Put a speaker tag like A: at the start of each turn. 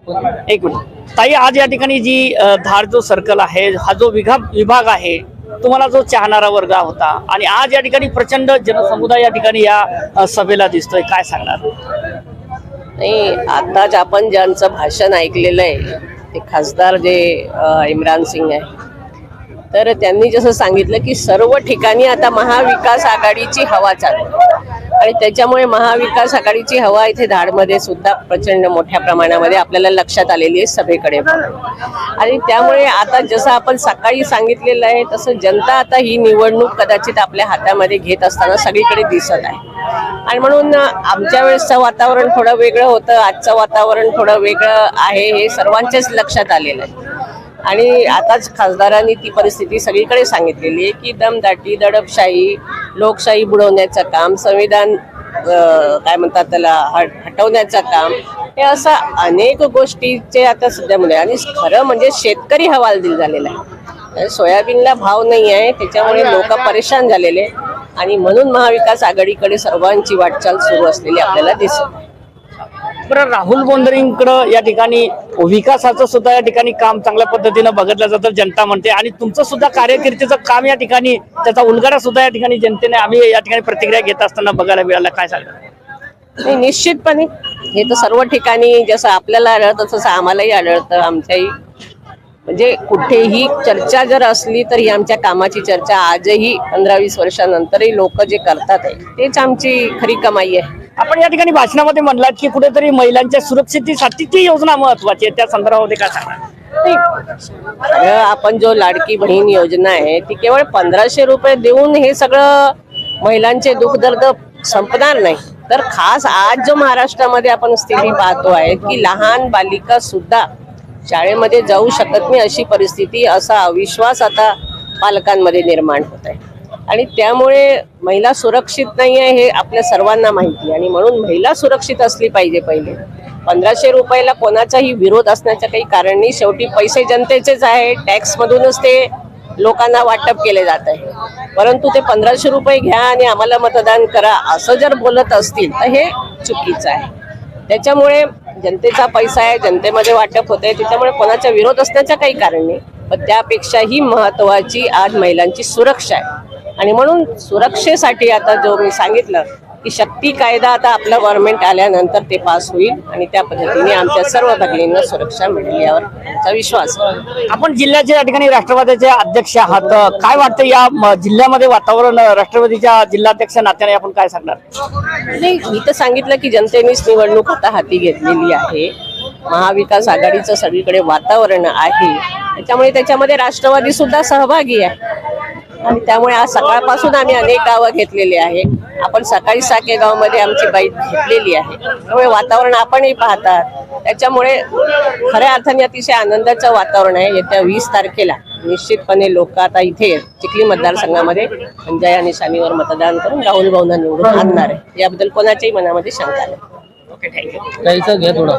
A: एक मिनिट ताई, आज या ठिकाणी जी धार जो सर्कल आहे, हा जो विभाग आहे, तुम्हाला जो चाहणारा वर्ग होता आणि आज या ठिकाणी प्रचंड जनसमुदाय या ठिकाणी या सभेला दिसतोय, काय सांगणार?
B: नाही, आताच आपण ज्यांचं भाषण ऐकलेलं आहे ते खासदार जे इम्रान सिंग आहे, तर त्यांनी जसं सांगितलं की सर्व ठिकाणी आता महाविकास आघाडीची हवा चालू आणि त्याच्यामुळे महाविकास आघाडीची हवा इथे धाडमध्ये सुद्धा प्रचंड मोठ्या प्रमाणामध्ये आपल्याला लक्षात आलेली आहे सभेकडे. आणि त्यामुळे आता जसं आपण सकाळी सांगितलेलं आहे तसं जनता आता ही निवडणूक कदाचित आपल्या हातामध्ये घेत असताना सगळीकडे दिसत आहे. आणि म्हणून आमच्या वेळेसचं वातावरण थोडं वेगळं होतं, आजचं वातावरण थोडं वेगळं आहे हे सर्वांच्याच लक्षात आलेलं आहे. आणि आताच खासदारांनी ती परिस्थिती सगळीकडे सांगितलेली आहे की दमदाटी, दडपशाही, लोकशाही बुडवण्याचं काम, संविधान काय म्हणतात त्याला हटवण्याचं काम, हे असं अनेक गोष्टीचे आता सध्या म्हणजे. आणि खरं म्हणजे शेतकरी हवालदिल झालेला आहे. सोयाबीनला भाव नाही आहे, त्याच्यामुळे लोक परेशान झालेले आणि म्हणून महाविकास आघाडीकडे सर्वांची वाटचाल सुरू असलेली आपल्याला दिसत आहे.
A: बरं, राहुल बोंडरेंकडं या ठिकाणी विकासाचं सुद्धा या ठिकाणी काम चांगल्या पद्धतीनं बघितलं जातं, जनता म्हणते. आणि तुमचं सुद्धा कार्यकिर्दीचं काम या ठिकाणी, त्याचा उलगडा सुद्धा या ठिकाणी जनतेने आम्ही या ठिकाणी प्रतिक्रिया घेत असताना बघायला मिळाला, काय सांगणार?
B: नाही, निश्चितपणे हे तर सर्व ठिकाणी जसं आपल्याला आढळतं तसं आम्हालाही आढळतं. आमच्याही म्हणजे कुठेही चर्चा जर असली तर ही आमच्या कामाची चर्चा आजही 15-20 वर्षानंतरही लोक जे करतात आहे तेच आमची खरी कमाई आहे.
A: आपण या ठिकाणी भाषणामध्ये म्हणलात की कुठेतरी महिलांच्या सुरक्षिततेसाठी ती योजना महत्वाची आहे, त्या संदर्भामध्ये काय सांगणार?
B: आपण जो लाडकी बहीण योजना आहे ती केवळ 1500 रुपये देऊन हे सगळं महिलांचे दुःखदर्द संपणार नाही. तर खास आज जो महाराष्ट्रामध्ये आपण स्थिती पाहतो आहे की लहान बालिका सुद्धा शाळेमध्ये जाऊ शकत नाही अशी परिस्थिती, असा अविश्वास आता पालकांमध्ये निर्माण होत आहे. आणि त्यामुळे महिला सुरक्षित नाही आहे हे आपल्या सर्वांना माहिती आहे. आणि म्हणून महिला सुरक्षित असली पाहिजे. पहिले 1500 रुपयाला कोणाचाही विरोध असण्याचं काही कारण नाही. शेवटी पैसे जनतेचेच आहे, टॅक्समधूनच ते लोकांना वाटप केले जात आहे. परंतु ते 1500 रुपये घ्या आणि आम्हाला मतदान करा असं जर बोलत असतील तर हे चुकीचं आहे. त्याच्यामुळे जनतेचा पैसा आहे, जनतेमध्ये वाटप होत आहे, त्याच्यामुळे कोणाचा विरोध असण्याचं काही कारण नाही. पण त्यापेक्षाही महत्त्वाची आज महिलांची सुरक्षा आहे. आणि म्हणून सुरक्षेसाठी आता जो मी सांगितलं की शक्ती कायदा आता आपलं गव्हर्नमेंट आल्यानंतर ते पास होईल आणि त्या पद्धतीने आमच्या सर्व भगिनींना सुरक्षा मिळेल यावर आमचा विश्वास आहे.
A: आपण जिल्ह्याचे या ठिकाणी राष्ट्रवादीचे अध्यक्ष आहात, काय वाटतं या जिल्ह्यामध्ये वातावरण? राष्ट्रवादीच्या जिल्हाध्यक्ष नात्याने आपण काय सांगणार?
B: नाही, मी तर सांगितलं की जनतेनेच निवडणूक आता हाती घेतलेली आहे. महाविकास आघाडीचं सगळीकडे वातावरण आहे, त्याच्यामुळे त्याच्यामध्ये राष्ट्रवादी सुद्धा सहभागी आहे. आणि त्यामुळे आज सकाळपासून आम्ही अनेक गावं घेतलेली आहे. आपण सकाळी साकेगावमध्ये आमची बाईट घेतलेली आहे. त्यामुळे वातावरण आपणही पाहतात. त्याच्यामुळे खऱ्या अर्थाने अतिशय आनंदाचं वातावरण आहे. येत्या 20 तारखेला निश्चितपणे लोक आता इथे चिखली मतदारसंघामध्ये अंजया निशाणीवर मतदान करून राहुल भाऊंना निवडून आणणार आहे. याबद्दल कोणाच्याही मनामध्ये शंका नाही.
A: Okay, thank you.
C: घ्या थोडा.